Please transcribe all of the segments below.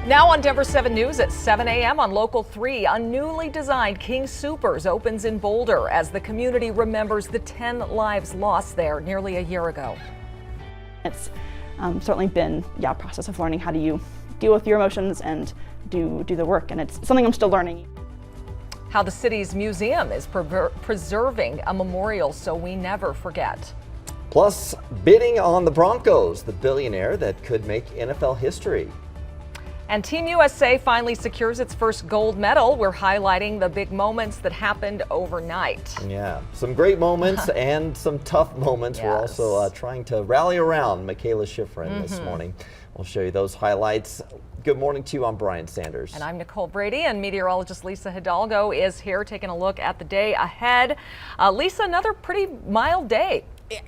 Now on Denver 7 News at 7 a.m. on Local 3, a newly designed King Soopers opens in Boulder as the community remembers the 10 lives lost there nearly a year ago. It's certainly been a process of learning how do you deal with your emotions and do the work, and it's something I'm still learning. How the city's museum is preserving a memorial so we never forget. Plus, bidding on the Broncos, the billionaire that could make NFL history. And Team USA finally secures its first gold medal. We're highlighting the big moments that happened overnight. Yeah, some great moments and some tough moments. Yes. We're also trying to rally around Michaela Schifrin this morning. We'll show you those highlights. Good morning to you. I'm Brian Sanders. And I'm Nicole Brady, and meteorologist Lisa Hidalgo is here taking a look at the day ahead. Lisa, another pretty mild day.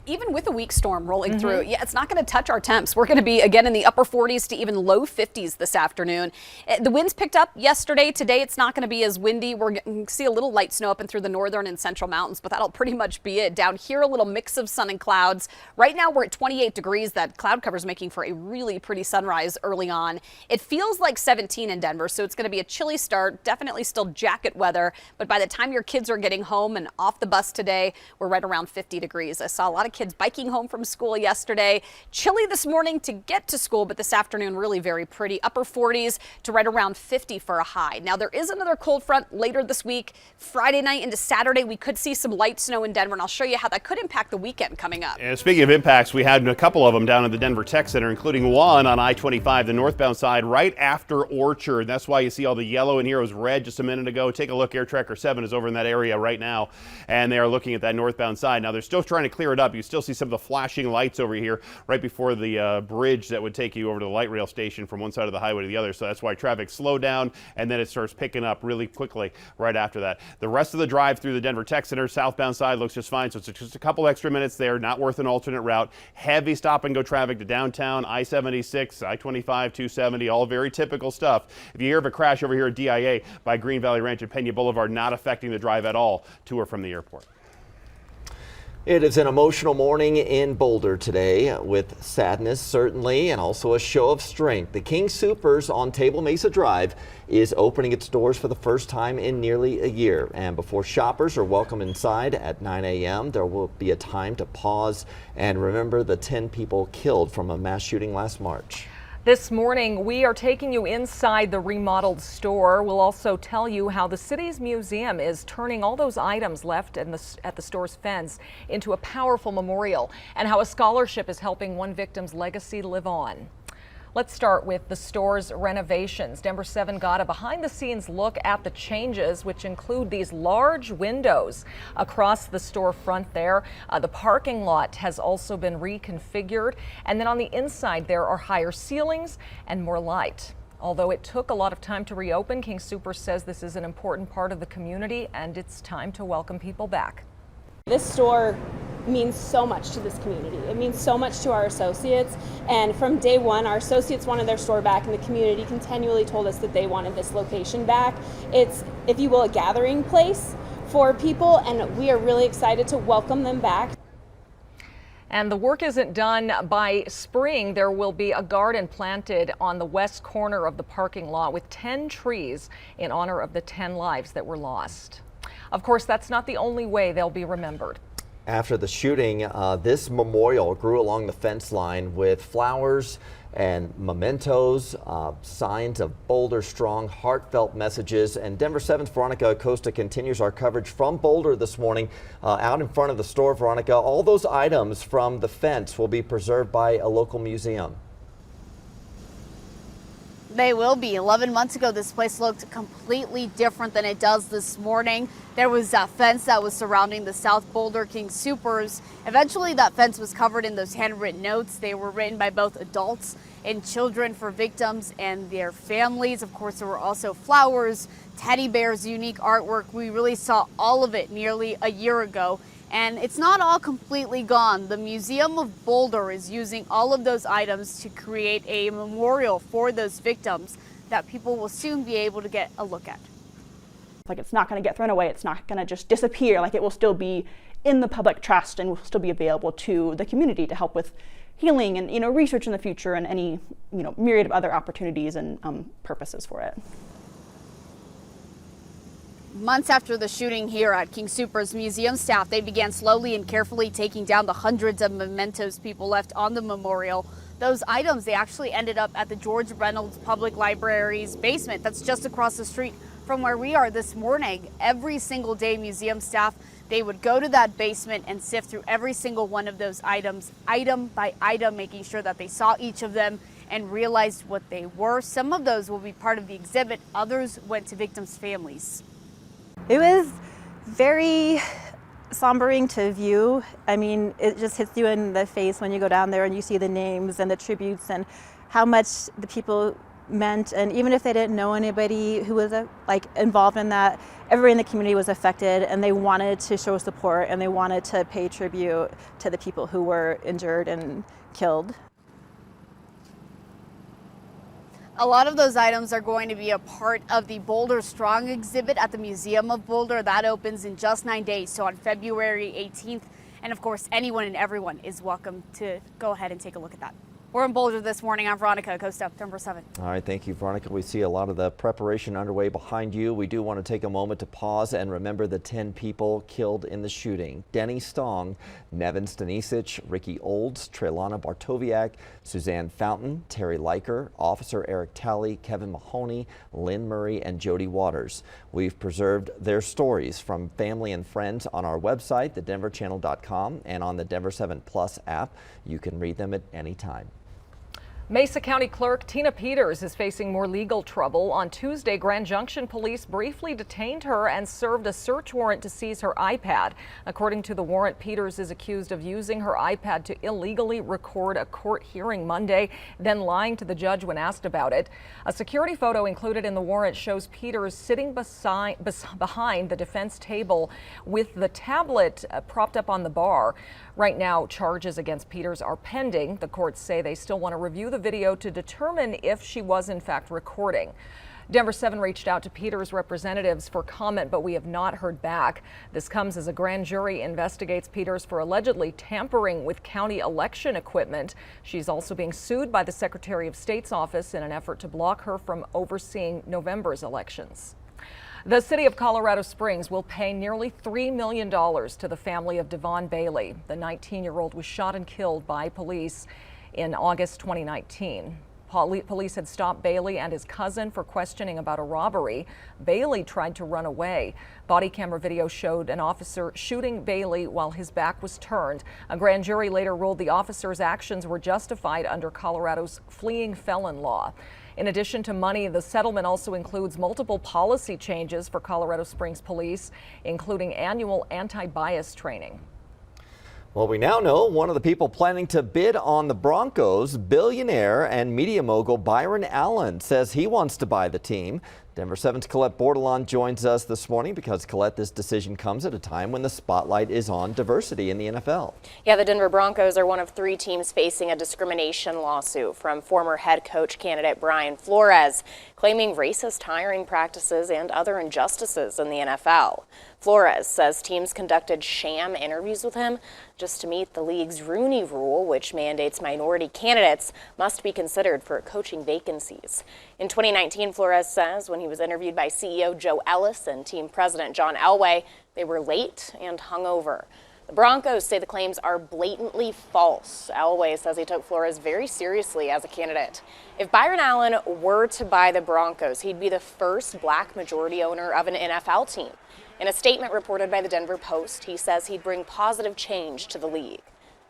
Even with a weak storm rolling through, it's not going to touch our temps. We're going to be again in the upper 40s to even low 50s this afternoon. The winds picked up yesterday. Today it's not going to be as windy. We're going to see a little light snow up and through the northern and central mountains, but that'll pretty much be it. Down here, a little mix of sun and clouds. Right now we're at 28 degrees. That cloud cover is making for a really pretty sunrise early on. It feels like 17 in Denver, so it's going to be a chilly start. Definitely still jacket weather, but by the time your kids are getting home and off the bus today, we're right around 50 degrees. I saw a lot of kids biking home from school yesterday. Chilly this morning to get to school, but this afternoon really very pretty. Upper 40s to right around 50 for a high. Now there is another cold front later this week. Friday night into Saturday, we could see some light snow in Denver, and I'll show you how that could impact the weekend coming up. And speaking of impacts, we had a couple of them down at the Denver Tech Center, including one on I-25, the northbound side, right after Orchard. That's why you see all the yellow in here. It was red just a minute ago. Take a look. Air Tracker 7 is over in that area right now, and they are looking at that northbound side. Now they're still trying to clear it up. You still see some of the flashing lights over here right before the bridge that would take you over to the light rail station from one side of the highway to the other. So that's why traffic slowed down, and then it starts picking up really quickly right after that. The rest of the drive through the Denver Tech Center southbound side looks just fine. So it's just a couple extra minutes there, not worth an alternate route. Heavy stop and go traffic to downtown, I-76, I-25, 270, all very typical stuff. If you hear of a crash over here at DIA by Green Valley Ranch and Pena Boulevard, not affecting the drive at all to or from the airport. It is an emotional morning in Boulder today with sadness, certainly, and also a show of strength. The King Soopers on Table Mesa Drive is opening its doors for the first time in nearly a year. And before shoppers are welcome inside at 9 a.m., there will be a time to pause and remember the 10 people killed from a mass shooting last March. This morning, we are taking you inside the remodeled store. We'll also tell you how the city's museum is turning all those items left at the store's fence into a powerful memorial, and how a scholarship is helping one victim's legacy live on. Let's start with the store's renovations. Denver 7 got a behind-the-scenes look at the changes, which include these large windows across the store front there. The parking lot has also been reconfigured, and then on the inside there are higher ceilings and more light. Although it took a lot of time to reopen, King Soopers says this is an important part of the community, and it's time to welcome people back. This store means so much to this community. It means so much to our associates, and from day one our associates wanted their store back, and the community continually told us that they wanted this location back. It's, if you will, a gathering place for people, and we are really excited to welcome them back. And the work isn't done. By spring, there will be a garden planted on the west corner of the parking lot with 10 trees in honor of the 10 lives that were lost. Of course, that's not the only way they'll be remembered. After the shooting, this memorial grew along the fence line with flowers and mementos, signs of Boulder strong, heartfelt messages. And Denver 7's Veronica Acosta continues our coverage from Boulder this morning. Out in front of the store, Veronica, all those items from the fence will be preserved by a local museum. They will be. 11 months ago, this place looked completely different than it does this morning. There was that fence that was surrounding the South Boulder King Soopers. Eventually, that fence was covered in those handwritten notes. They were written by both adults and children for victims and their families. Of course, there were also flowers, teddy bears, unique artwork. We really saw all of it nearly a year ago. And it's not all completely gone. The Museum of Boulder is using all of those items to create a memorial for those victims that people will soon be able to get a look at. Like, it's not going to get thrown away. It's not going to just disappear. Like, it will still be in the public trust and will still be available to the community to help with healing and research in the future and any myriad of other opportunities and purposes for it. Months after the shooting here at King Soopers, museum staff, they began slowly and carefully taking down the hundreds of mementos people left on the memorial. Those items, they actually ended up at the George Reynolds Public Library's basement. That's just across the street from where we are this morning. Every single day, museum staff, they would go to that basement and sift through every single one of those items, item by item, making sure that they saw each of them and realized what they were. Some of those will be part of the exhibit. Others went to victims' families. It was very sombering to view. I mean, it just hits you in the face when you go down there and you see the names and the tributes and how much the people meant. And even if they didn't know anybody who was involved in that, everyone in the community was affected, and they wanted to show support and they wanted to pay tribute to the people who were injured and killed. A lot of those items are going to be a part of the Boulder Strong exhibit at the Museum of Boulder. That opens in just 9 days, so on February 18th. And of course, anyone and everyone is welcome to go ahead and take a look at that. We're in Boulder this morning. I'm Veronica Acosta, Denver 7. All right, thank you, Veronica. We see a lot of the preparation underway behind you. We do want to take a moment to pause and remember the 10 people killed in the shooting. Denny Stong, Nevin Stanisic, Ricky Olds, Treylana Bartoviak, Suzanne Fountain, Terry Leiker, Officer Eric Talley, Kevin Mahoney, Lynn Murray, and Jody Waters. We've preserved their stories from family and friends on our website, thedenverchannel.com, and on the Denver 7 Plus app. You can read them at any time. Mesa County Clerk Tina Peters is facing more legal trouble. On Tuesday, Grand Junction police briefly detained her and served a search warrant to seize her iPad. According to the warrant, Peters is accused of using her iPad to illegally record a court hearing Monday, then lying to the judge when asked about it. A security photo included in the warrant shows Peters sitting behind the defense table with the tablet propped up on the bar. Right now, charges against Peters are pending. The courts say they still want to review the video to determine if she was in fact recording. Denver 7 reached out to Peters' representatives for comment, but we have not heard back. This comes as a grand jury investigates Peters for allegedly tampering with county election equipment. She's also being sued by the Secretary of State's office in an effort to block her from overseeing November's elections. The city of Colorado Springs will pay nearly $3 million to the family of Devon Bailey. The 19-year-old was shot and killed by police in August 2019. Police had stopped Bailey and his cousin for questioning about a robbery. Bailey tried to run away. Body camera video showed an officer shooting Bailey while his back was turned. A grand jury later ruled the officer's actions were justified under Colorado's fleeing felon law. In addition to money, the settlement also includes multiple policy changes for Colorado Springs Police, including annual anti-bias training. Well, we now know one of the people planning to bid on the Broncos, billionaire and media mogul Byron Allen, says he wants to buy the team. Denver 7's Colette Bordelon joins us this morning because, Colette, this decision comes at a time when the spotlight is on diversity in the NFL. Yeah, the Denver Broncos are one of 3 teams facing a discrimination lawsuit from former head coach candidate Brian Flores, claiming racist hiring practices and other injustices in the NFL. Flores says teams conducted sham interviews with him just to meet the league's Rooney Rule, which mandates minority candidates must be considered for coaching vacancies. In 2019, Flores says when he was interviewed by CEO Joe Ellis and team president John Elway, they were late and hungover. The Broncos say the claims are blatantly false. Elway says he took Flores very seriously as a candidate. If Byron Allen were to buy the Broncos, he'd be the first black majority owner of an NFL team. In a statement reported by the Denver Post, he says he'd bring positive change to the league.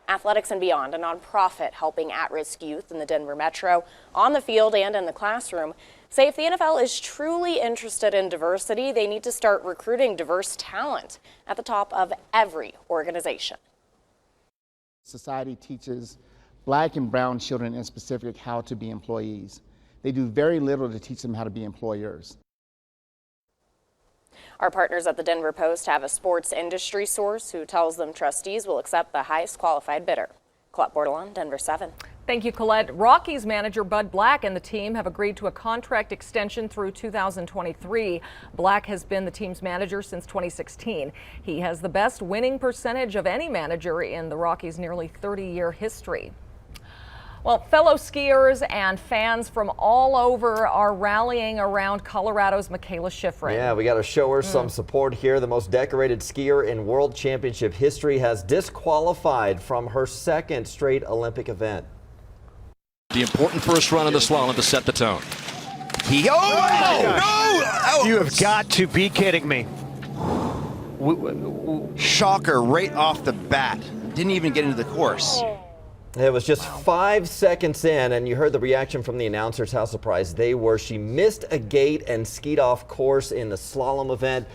Athletics and Beyond, a nonprofit helping at-risk youth in the Denver metro, on the field and in the classroom, say if the NFL is truly interested in diversity, they need to start recruiting diverse talent at the top of every organization. Society teaches black and brown children in specific how to be employees. They do very little to teach them how to be employers. Our partners at the Denver Post have a sports industry source who tells them trustees will accept the highest qualified bidder. Colette Bordelon, Denver 7. Thank you, Colette. Rockies manager Bud Black and the team have agreed to a contract extension through 2023. Black has been the team's manager since 2016. He has the best winning percentage of any manager in the Rockies' nearly 30-year history. Well, fellow skiers and fans from all over are rallying around Colorado's Michaela Schifrin. Yeah, we got to show her some support here. The most decorated skier in World Championship history has disqualified from her second straight Olympic event. The important first run in the slalom to set the tone. No! You have got to be kidding me. Shocker right off the bat. Didn't even get into the course. It was just 5 seconds in, and you heard the reaction from the announcers, how surprised they were. She missed a gate and skied off course in the slalom event.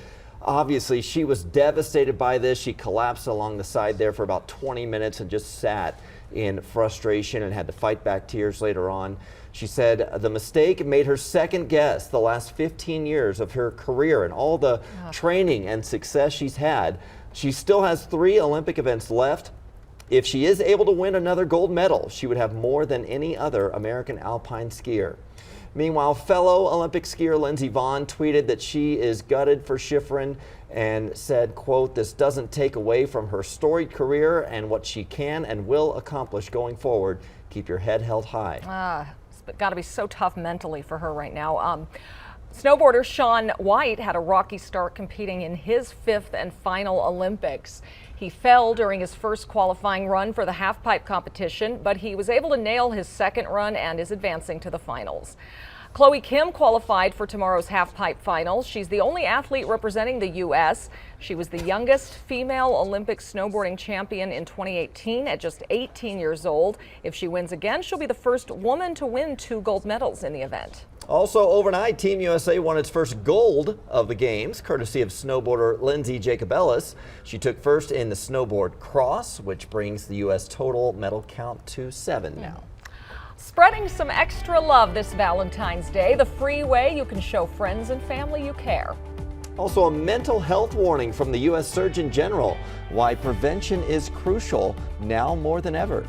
Obviously, she was devastated by this. She collapsed along the side there for about 20 minutes and just sat in frustration and had to fight back tears later on. She said the mistake made her second guess the last 15 years of her career and all the training and success she's had. She still has 3 Olympic events left. If she is able to win another gold medal, she would have more than any other American alpine skier. Meanwhile, fellow Olympic skier Lindsey Vonn tweeted that she is gutted for Schifrin and said, quote, "This doesn't take away from her storied career and what she can and will accomplish going forward. Keep your head held high." It's got to be so tough mentally for her right now. Snowboarder Shaun White had a rocky start competing in his 5th and final Olympics. He fell during his first qualifying run for the halfpipe competition, but he was able to nail his second run and is advancing to the finals. Chloe Kim qualified for tomorrow's halfpipe finals. She's the only athlete representing the U.S. She was the youngest female Olympic snowboarding champion in 2018 at just 18 years old. If she wins again, she'll be the first woman to win 2 gold medals in the event. Also overnight, Team USA won its first gold of the games, courtesy of snowboarder Lindsay Jacobellis. She took first in the snowboard cross, which brings the U.S. total medal count to 7 now. Spreading some extra love this Valentine's Day, the free way you can show friends and family you care. Also, a mental health warning from the U.S. Surgeon General, why prevention is crucial now more than ever.